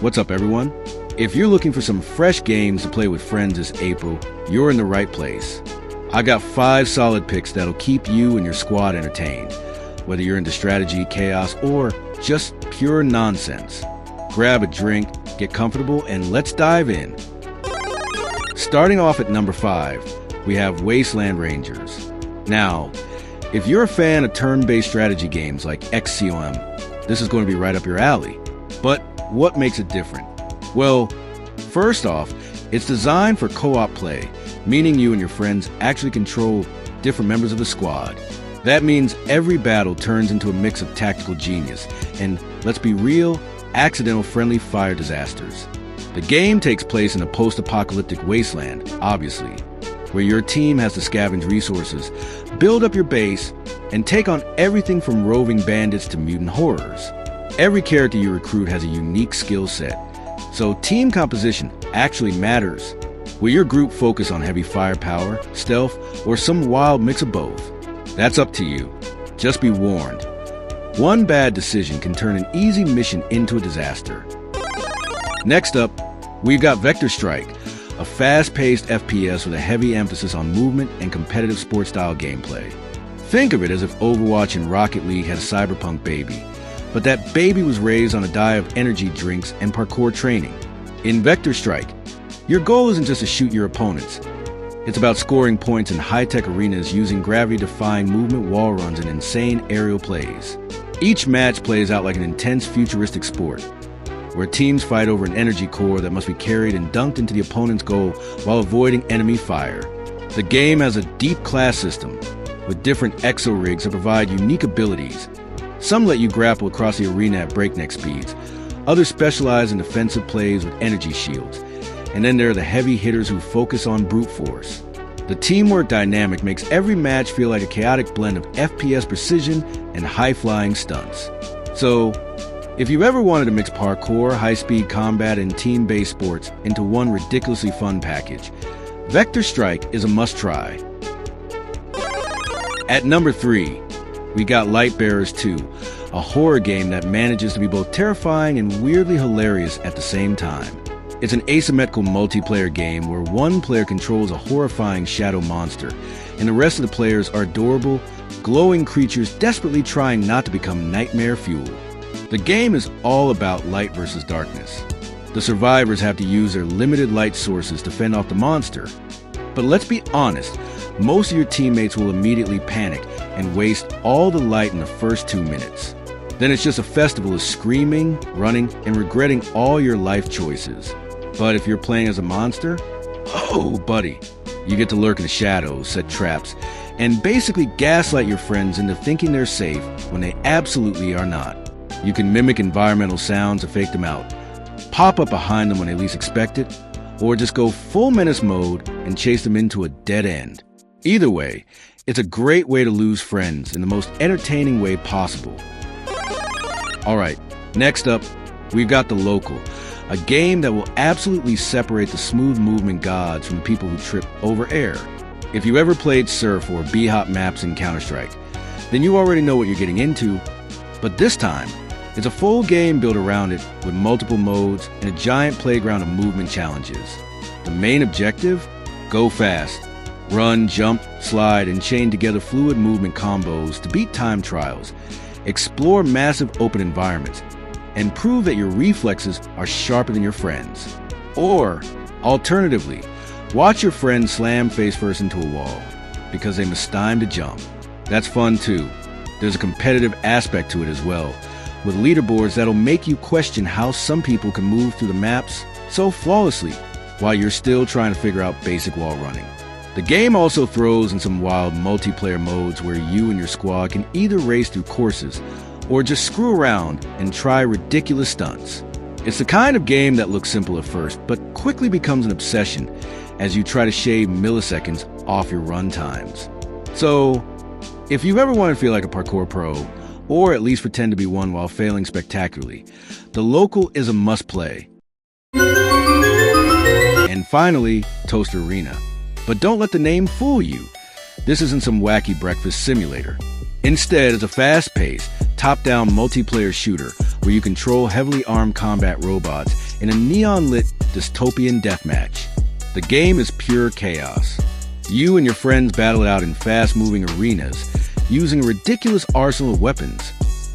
What's up, everyone? If you're looking for some fresh games to play with friends this April, you're in the right place. I got 5 solid picks that'll keep you and your squad entertained, whether you're into strategy, chaos, or just pure nonsense. Grab a drink, get comfortable, and let's dive in. Starting off at number 5, we have Wasteland Rangers. Now, if you're a fan of turn-based strategy games like XCOM, this is going to be right up your alley. But what makes it different? Well, first off, it's designed for co-op play, meaning you and your friends actually control different members of the squad. That means every battle turns into a mix of tactical genius and, let's be real, accidental friendly fire disasters. The game takes place in a post-apocalyptic wasteland, obviously, where your team has to scavenge resources, build up your base, and take on everything from roving bandits to mutant horrors. Every character you recruit has a unique skill set, so team composition actually matters. Will your group focus on heavy firepower, stealth, or some wild mix of both? That's up to you. Just be warned. One bad decision can turn an easy mission into a disaster. Next up, we've got Vector Strike, a fast-paced FPS with a heavy emphasis on movement and competitive sports-style gameplay. Think of it as if Overwatch and Rocket League had a cyberpunk baby, but that baby was raised on a diet of energy drinks and parkour training. In Vector Strike, your goal isn't just to shoot your opponents. It's about scoring points in high-tech arenas using gravity-defying movement wall runs and insane aerial plays. Each match plays out like an intense futuristic sport, where teams fight over an energy core that must be carried and dunked into the opponent's goal while avoiding enemy fire. The game has a deep class system, with different exo-rigs that provide unique abilities. Some let you grapple across the arena at breakneck speeds, others specialize in defensive plays with energy shields, and then there are the heavy hitters who focus on brute force. The teamwork dynamic makes every match feel like a chaotic blend of FPS precision and high-flying stunts. So, if you've ever wanted to mix parkour, high-speed combat, and team-based sports into one ridiculously fun package, Vector Strike is a must-try. At number 3, we got Lightbearers 2, a horror game that manages to be both terrifying and weirdly hilarious at the same time. It's an asymmetrical multiplayer game where one player controls a horrifying shadow monster, and the rest of the players are adorable, glowing creatures desperately trying not to become nightmare fuel. The game is all about light versus darkness. The survivors have to use their limited light sources to fend off the monster. But let's be honest, most of your teammates will immediately panic and waste all the light in the first 2 minutes. Then it's just a festival of screaming, running, and regretting all your life choices. But if you're playing as a monster, oh buddy, you get to lurk in the shadows, set traps, and basically gaslight your friends into thinking they're safe when they absolutely are not. You can mimic environmental sounds to fake them out, pop up behind them when they least expect it, or just go full menace mode and chase them into a dead end. Either way, it's a great way to lose friends in the most entertaining way possible. Alright, next up, we've got The Local, a game that will absolutely separate the smooth movement gods from the people who trip over air. If you ever played Surf or B-Hop maps in Counter-Strike, then you already know what you're getting into, but this time, it's a full game built around it with multiple modes and a giant playground of movement challenges. The main objective? Go fast. Run, jump, slide, and chain together fluid movement combos to beat time trials. Explore massive open environments and prove that your reflexes are sharper than your friends. Or, alternatively, watch your friend slam face first into a wall because they missed time to jump. That's fun too. There's a competitive aspect to it as well, with leaderboards that'll make you question how some people can move through the maps so flawlessly while you're still trying to figure out basic wall running. The game also throws in some wild multiplayer modes where you and your squad can either race through courses or just screw around and try ridiculous stunts. It's the kind of game that looks simple at first, but quickly becomes an obsession as you try to shave milliseconds off your run times. So, if you've ever wanted to feel like a parkour pro, or at least pretend to be one while failing spectacularly, The Local is a must-play. And finally, Toaster Arena. But don't let the name fool you. This isn't some wacky breakfast simulator. Instead, it's a fast-paced, top-down multiplayer shooter where you control heavily armed combat robots in a neon-lit dystopian deathmatch. The game is pure chaos. You and your friends battle it out in fast-moving arenas using a ridiculous arsenal of weapons,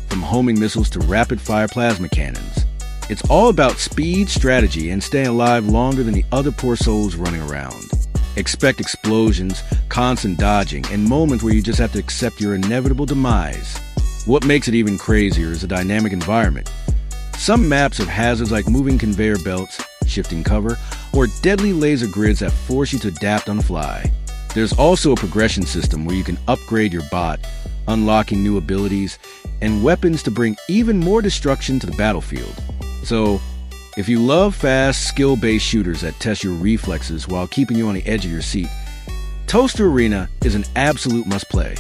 from homing missiles to rapid-fire plasma cannons. It's all about speed, strategy, and staying alive longer than the other poor souls running around. Expect explosions, constant dodging, and moments where you just have to accept your inevitable demise. What makes it even crazier is the dynamic environment. Some maps have hazards like moving conveyor belts, shifting cover, or deadly laser grids that force you to adapt on the fly. There's also a progression system where you can upgrade your bot, unlocking new abilities and weapons to bring even more destruction to the battlefield. So, if you love fast, skill-based shooters that test your reflexes while keeping you on the edge of your seat, Toaster Arena is an absolute must-play.